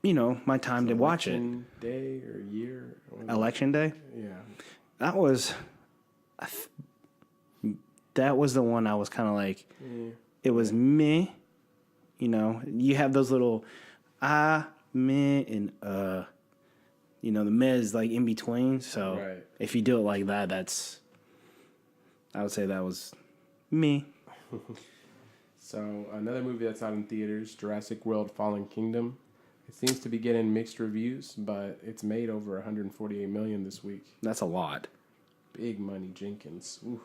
my time to watch it. Election day or year? Election day? Yeah. That was the one I was kind of like, it was meh. You have those little meh, and the meh is in between. So Right. if you do it like that, I would say that was me. So another movie that's out in theaters, Jurassic World: Fallen Kingdom. It seems to be getting mixed reviews, but it's made over $148 million this week. That's a lot. Big money, Jenkins. Oof.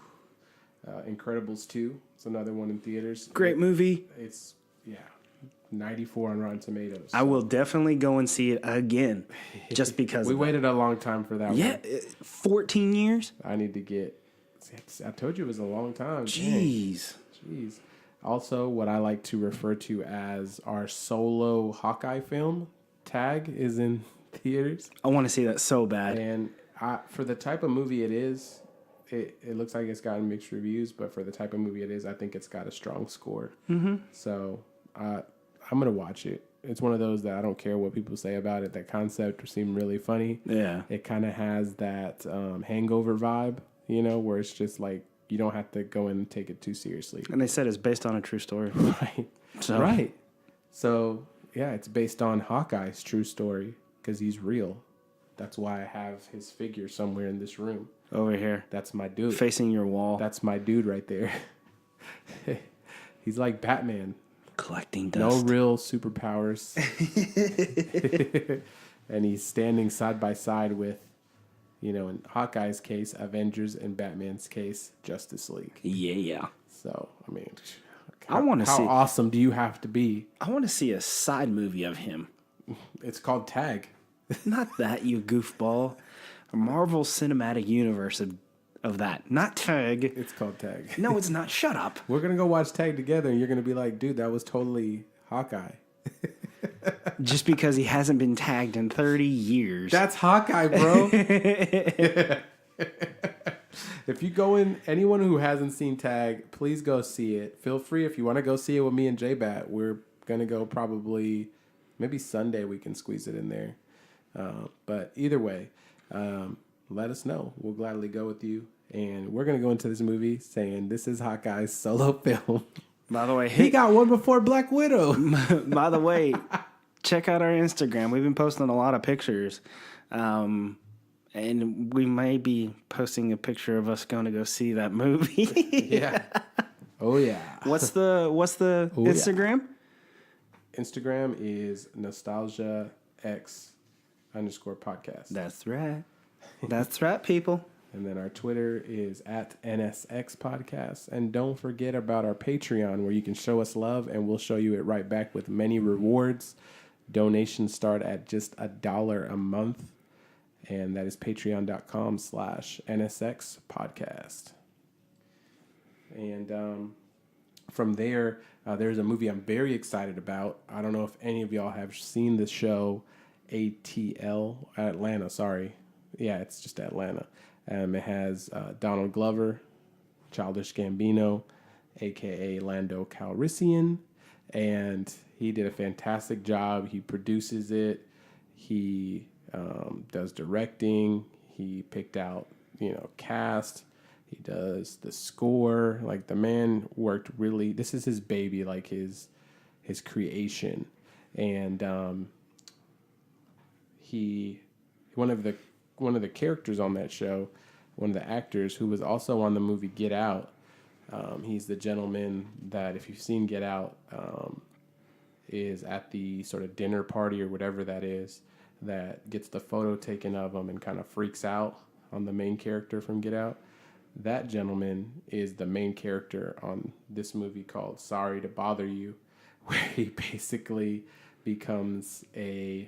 Incredibles 2. It's another one in theaters. Great movie. It's 94 on Rotten Tomatoes. I will definitely go and see it again, just because we waited a long time for that one. Yeah, 14 years. I need to get. I told you it was a long time. Jeez. Dang. Jeez. Also, what I like to refer to as our solo Hawkeye film, Tag, is in theaters. I want to see that so bad. And for the type of movie it is, it looks like it's gotten mixed reviews, but for the type of movie it is, I think it's got a strong score. Mm-hmm. So I'm going to watch it. It's one of those that I don't care what people say about it. That concept seemed really funny. Yeah. It kind of has that Hangover vibe, where it's just like, you don't have to go and take it too seriously. And they said it's based on a true story. Right. So. Right. So, yeah, it's based on Hawkeye's true story because he's real. That's why I have his figure somewhere in this room. Over here. That's my dude. Facing your wall. That's my dude right there. He's like Batman. Collecting No dust. real superpowers. And he's standing side by side with, in Hawkeye's case, Avengers, and Batman's case, Justice League. Yeah. So, I mean, I want to how see. awesome do you have to be? I want to see a side movie of him. It's called Tag. Not that, you goofball. A Marvel Cinematic Universe of that. Not Tag. It's called Tag. No, it's not. Shut up. We're going to go watch Tag together, and you're going to be like, dude, that was totally Hawkeye. Just because he hasn't been tagged in 30 years. That's Hawkeye, bro. If you go in, anyone who hasn't seen Tag, please go see it. Feel free if you want to go see it with me and J-Bat. We're going to go probably, maybe Sunday we can squeeze it in there. But either way, let us know. We'll gladly go with you. And we're going to go into this movie saying this is Hawkeye's solo film. By the way, He got one before Black Widow. by the way, check out our Instagram. We've been posting a lot of pictures. And we may be posting a picture of us going to go see that movie. Yeah. Oh, yeah. What's the Oh, Instagram? Yeah. Instagram is nostalgiax_podcast. That's right. That's right, people. And then our Twitter is at NSX Podcast. And don't forget about our Patreon where you can show us love and we'll show you it right back with many rewards. Donations start at just $1 a month. And that is patreon.com/NSX Podcast. And from there, there's a movie I'm very excited about. I don't know if any of y'all have seen the show Atlanta, sorry. Yeah, it's just Atlanta. It has Donald Glover, Childish Gambino, a.k.a. Lando Calrissian, and he did a fantastic job. He produces it. He does directing. He picked out, cast. He does the score. Like, the man worked really. This is his baby, like his creation, and one of the characters on that show, one of the actors who was also on the movie Get Out. He's the gentleman that, if you've seen Get Out, is at the sort of dinner party or whatever that is, that gets the photo taken of him and kind of freaks out on the main character from Get Out. That gentleman is the main character on this movie called Sorry to Bother You, where he basically becomes a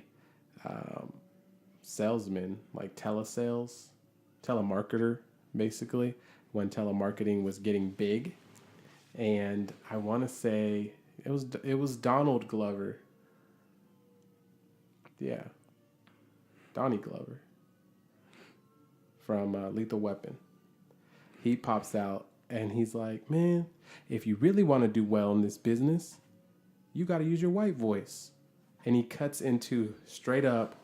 salesman, like telemarketer, basically, when telemarketing was getting big. And I want to say it was Donald Glover. Yeah. Donnie Glover from Lethal Weapon. He pops out and he's like, man, if you really want to do well in this business, you got to use your white voice. And he cuts into straight up,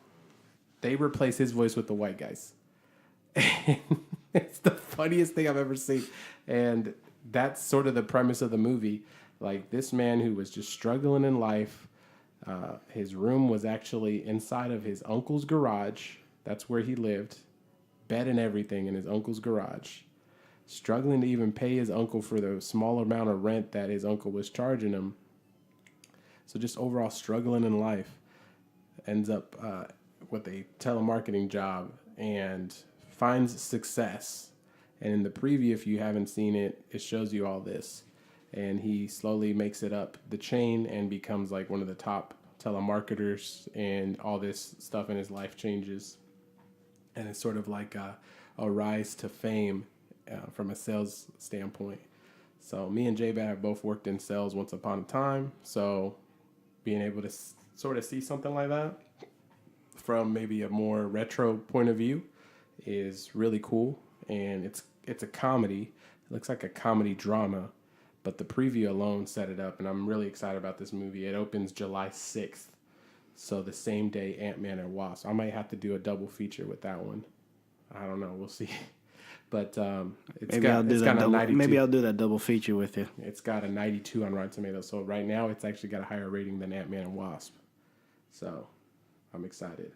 they replace his voice with the white guy's. And it's the funniest thing I've ever seen. And that's sort of the premise of the movie. Like, this man who was just struggling in life, his room was actually inside of his uncle's garage. That's where he lived. Bed and everything in his uncle's garage. Struggling to even pay his uncle for the small amount of rent that his uncle was charging him. So just overall struggling in life. Ends up with a telemarketing job and finds success. And in the preview, if you haven't seen it, it shows you all this. And he slowly makes it up the chain and becomes like one of the top telemarketers, and all this stuff in his life changes. And it's sort of like a rise to fame from a sales standpoint. So me and J-Bat have both worked in sales once upon a time. So being able to sort of see something like that from maybe a more retro point of view is really cool. And it's a comedy. It looks like a comedy drama. But the preview alone set it up, and I'm really excited about this movie. It opens July 6th, so the same day Ant-Man and Wasp. I might have to do a double feature with that one. I don't know. We'll see. But maybe I'll do that double feature with you. It's got a 92 on Rotten Tomatoes, so right now it's actually got a higher rating than Ant-Man and Wasp. So I'm excited.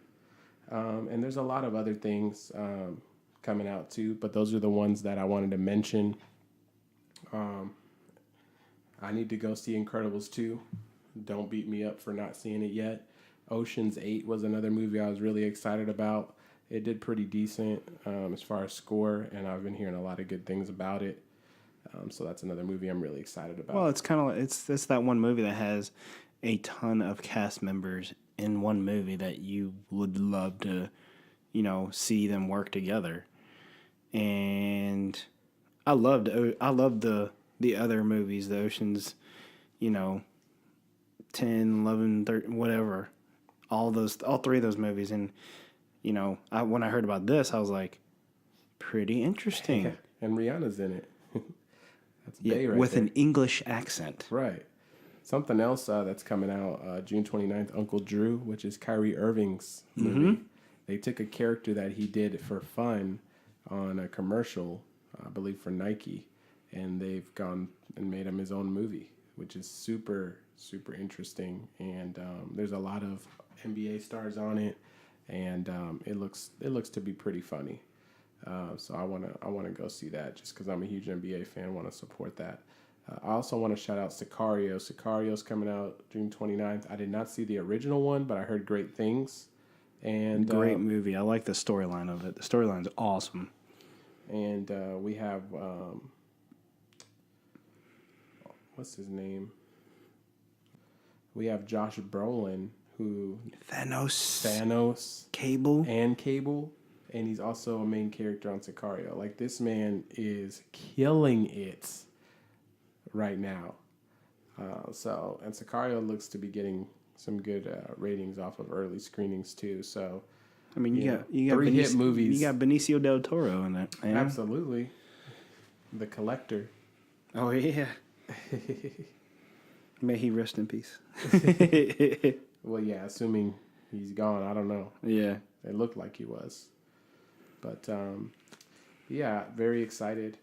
And there's a lot of other things coming out too, but those are the ones that I wanted to mention. I need to go see Incredibles 2. Don't beat me up for not seeing it yet. Ocean's 8 was another movie I was really excited about. It did pretty decent as far as score, and I've been hearing a lot of good things about it. So that's another movie I'm really excited about. Well, it's kind of it's that one movie that has a ton of cast members in one movie that you would love to, see them work together. And I loved the other movies, the Oceans, 10, 11, 13, whatever. All three of those movies, and when I heard about this, I was like, pretty interesting. And Rihanna's in it. That's Yeah, right with there. an English accent. Right. Something else that's coming out June 29th, Uncle Drew, which is Kyrie Irving's movie. They took a character that he did for fun on a commercial, I believe for Nike, and they've gone and made him his own movie, which is super, super interesting. And there's a lot of NBA stars on it, and it looks to be pretty funny. So I wanna go see that just because I'm a huge NBA fan. Want to support that. I also want to shout out Sicario. Sicario's coming out June 29th. I did not see the original one, but I heard great things. And Great movie. I like the storyline of it. The storyline's awesome. And we have what's his name? We have Josh Brolin, who Thanos, Cable. and Cable. And he's also a main character on Sicario. Like, this man is killing it right now. And Sicario looks to be getting some good ratings off of early screenings too. So, I mean, you got three hit movies. You got Benicio del Toro in it. Man. Absolutely, The Collector. Oh yeah. May he rest in peace. Well, yeah, assuming he's gone, I don't know. Yeah. It looked like he was. But, yeah, very excited.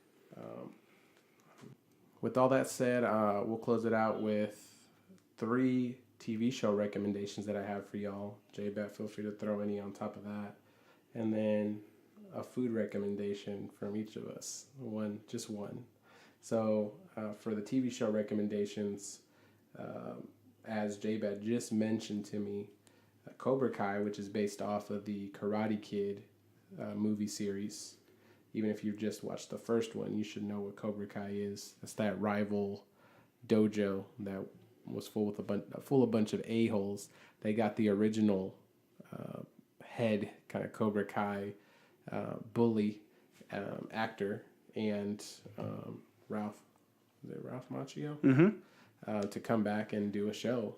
With all that said, we'll close it out with 3 TV show recommendations that I have for y'all. J-Bet, feel free to throw any on top of that. And then a food recommendation from each of us. Just one. So, for the TV show recommendations, as J-Bet just mentioned to me, Cobra Kai, which is based off of the Karate Kid movie series. Even if you've just watched the first one, you should know what Cobra Kai is. It's that rival dojo that was full of a bunch of a-holes. They got the original head kind of Cobra Kai bully actor and Ralph Macchio? Mm-hmm. To come back and do a show.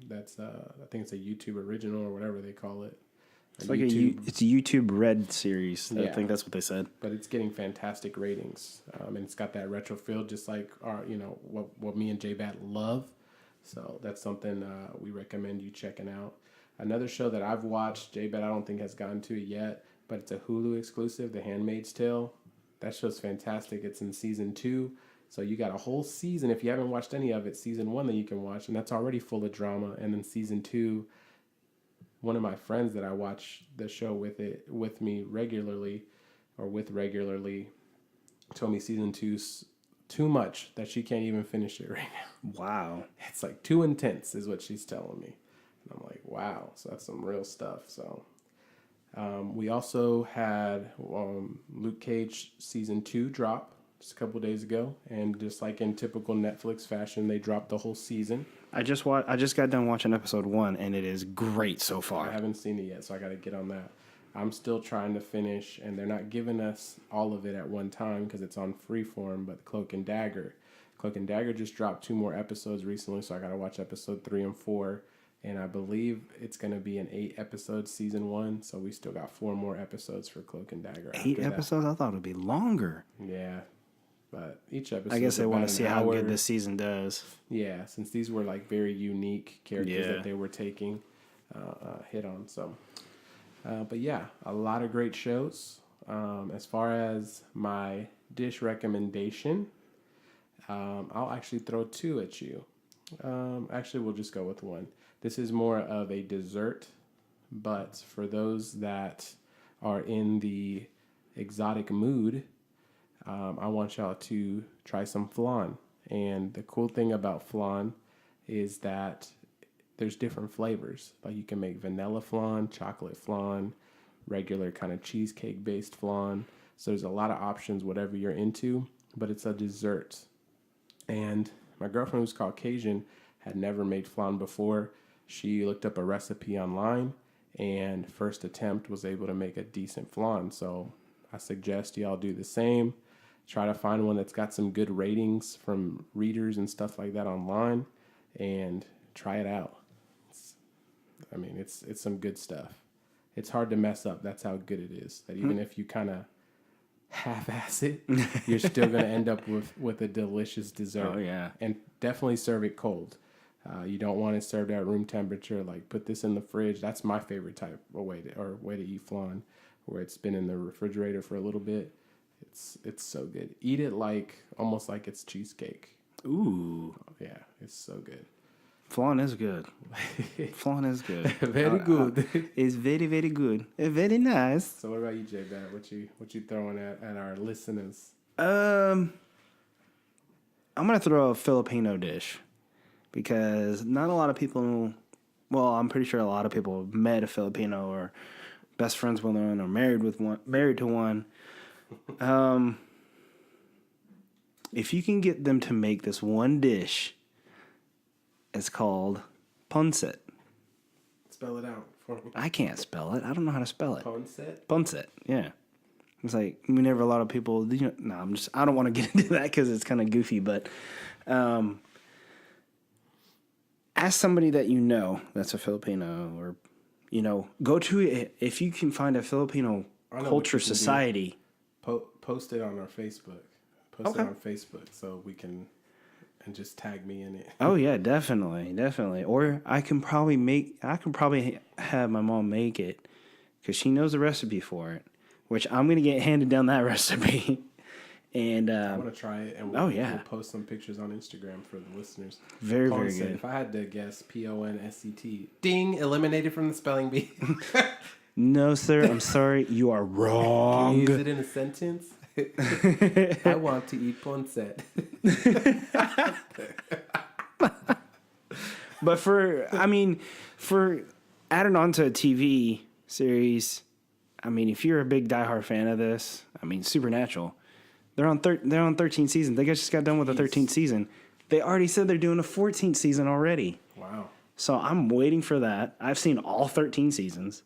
That's I think it's a YouTube original or whatever they call it. It's like it's a YouTube Red series. Yeah. I think that's what they said. But it's getting fantastic ratings, and it's got that retro feel, just like what me and J-Bat love. So that's something we recommend you checking out. Another show that I've watched, J-Bet I don't think has gotten to it yet, but it's a Hulu exclusive, The Handmaid's Tale. That show's fantastic. It's in season 2. So you got a whole season. If you haven't watched any of it, season 1 that you can watch, and that's already full of drama. And then season 2, one of my friends that I watch the show with me regularly, told me season 2's too much, that she can't even finish it right now. Wow. It's like too intense is what she's telling me. And I'm like, wow. So that's some real stuff. So we also had Luke Cage season 2 drop just a couple days ago, and just like in typical Netflix fashion, they dropped the whole season. I just got done watching episode 1, and it is great so far. I haven't seen it yet, so I got to get on that. I'm still trying to finish, and they're not giving us all of it at one time because it's on Freeform, but Cloak and Dagger just dropped 2 more episodes recently, so I got to watch episode 3 and 4, and I believe it's going to be an 8-episode season 1, so we still got 4 more episodes for Cloak and Dagger. 8 episodes? I thought it would be longer. Yeah. But each episode, I guess they want to see how good this season does. Yeah, since these were like very unique characters that they were taking hit on. So, but yeah, a lot of great shows. As far as my dish recommendation, I'll actually throw 2 at you. Actually, we'll just go with 1. This is more of a dessert, but for those that are in the exotic mood, I want y'all to try some flan. And the cool thing about flan is that there's different flavors. Like you can make vanilla flan, chocolate flan, regular kind of cheesecake based flan. So there's a lot of options, whatever you're into, but it's a dessert. And my girlfriend, who's Caucasian, had never made flan before. She looked up a recipe online and first attempt was able to make a decent flan. So I suggest y'all do the same. Try to find one that's got some good ratings from readers and stuff like that online and try it out. It's some good stuff. It's hard to mess up. That's how good it is. That even if you kind of half-ass it, you're still going to end up with a delicious dessert. Oh, yeah. And definitely serve it cold. You don't want it served at room temperature. Like put this in the fridge. That's my favorite type of way to eat flan, where it's been in the refrigerator for a little bit. It's so good. Eat it almost like it's cheesecake. Ooh. Yeah, it's so good. Flan is good. Flan is good. Very good. It's very, very good. Very nice. So what about you, J-Bat? What you throwing at our listeners? I'm gonna throw a Filipino dish because not a lot of people. Well, I'm pretty sure a lot of people have met a Filipino or best friends with one or married to one. If you can get them to make this one dish, it's called pancit. Spell it out for me. I can't spell it. I don't know how to spell it. Pancit? Pancit, yeah. It's like whenever a lot of people, I don't want to get into that because it's kind of goofy, but ask somebody that you know that's a Filipino or, go to it. If you can find a Filipino culture society. Post it on our Facebook. Post it on Facebook so we can, and just tag me in it. Oh yeah, definitely. Or I can probably have my mom make it because she knows the recipe for it, which I'm gonna get handed down that recipe. And I want to try it. And we'll post some pictures on Instagram for the listeners. Very good. If I had to guess, PONSET. Ding! Eliminated from the spelling bee. No, sir. I'm sorry. You are wrong. Can you use it in a sentence? I want to eat pancit. But for adding on to a TV series, if you're a big diehard fan of this, Supernatural, they're on 13 seasons. They just got done with the 13th season. They already said they're doing a 14th season already. Wow. So I'm waiting for that. I've seen all 13 seasons.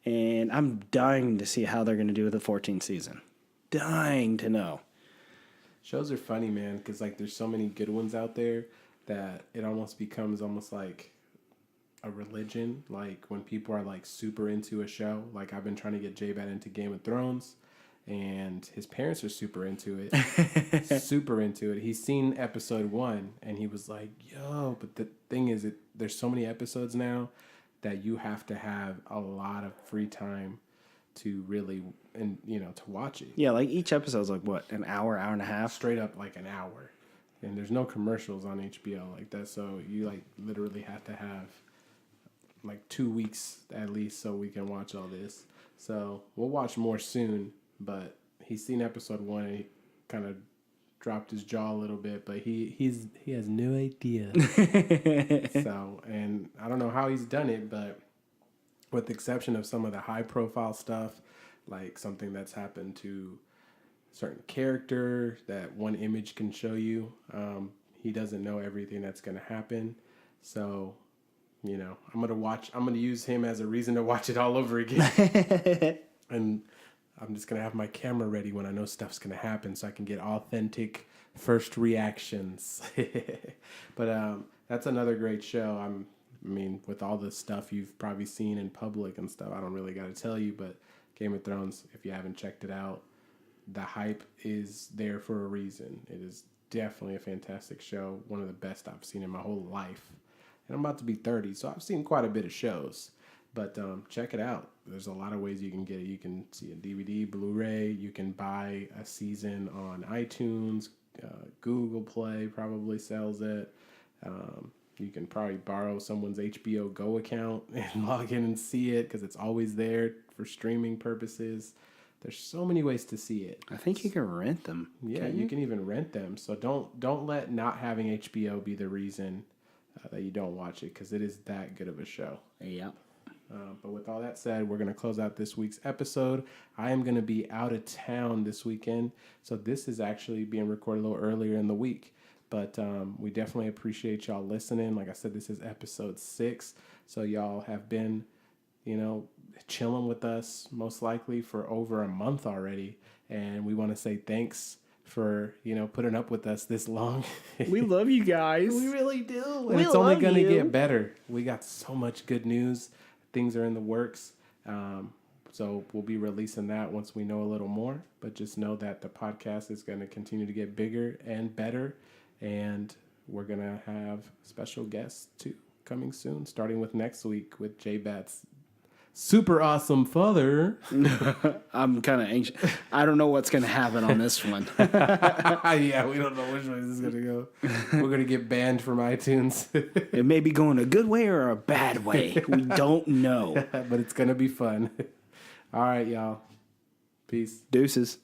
And I'm dying to see how they're going to do with the 14th season. Dying to know. Shows are funny, man, because there's so many good ones out there that it almost becomes like a religion. Like when people are super into a show. Like I've been trying to get J-Bat into Game of Thrones, and his parents are super into it. Super into it. He's seen episode 1, and he was like, "Yo!" But the thing is, there's so many episodes now that you have to have a lot of free time to really, to watch it. Yeah, each episode's an hour and a half? Straight up an hour. And there's no commercials on HBO like that, so you literally have to have 2 weeks at least so we can watch all this. So we'll watch more soon, but he's seen episode 1 and he kind of dropped his jaw a little bit, but he has no idea. So, and I don't know how he's done it, but with the exception of some of the high profile stuff, like something that's happened to a certain character that one image can show you, he doesn't know everything that's going to happen. So, I'm going to use him as a reason to watch it all over again. And I'm just going to have my camera ready when I know stuff's going to happen so I can get authentic first reactions. But that's another great show. With all the stuff you've probably seen in public and stuff, I don't really got to tell you, but Game of Thrones, if you haven't checked it out, the hype is there for a reason. It is definitely a fantastic show, one of the best I've seen in my whole life. And I'm about to be 30, so I've seen quite a bit of shows. But check it out. There's a lot of ways you can get it. You can see a DVD, Blu-ray. You can buy a season on iTunes. Google Play probably sells it. You can probably borrow someone's HBO Go account and log in and see it because it's always there for streaming purposes. There's so many ways to see it. I think you can rent them. Yeah, you can even rent them. So don't let not having HBO be the reason that you don't watch it, because it is that good of a show. Yeah. But with all that said, we're going to close out this week's episode. I am going to be out of town this weekend, so this is actually being recorded a little earlier in the week. But we definitely appreciate y'all listening. Like I said, this is episode 6, so y'all have been, chilling with us most likely for over a month already, and we want to say thanks for putting up with us this long. We love you guys. We really do. And it's only going to get better. We got so much good news. Things are in the works. So we'll be releasing that once we know a little more. But just know that the podcast is going to continue to get bigger and better. And we're going to have special guests too coming soon, starting with next week with J-Bat's super awesome father. I'm kind of anxious. I don't know what's going to happen on this one. Yeah, we don't know which way this is going to go. We're going to get banned from iTunes. It may be going a good way or a bad way. We don't know. But it's going to be fun. All right, y'all. Peace. Deuces.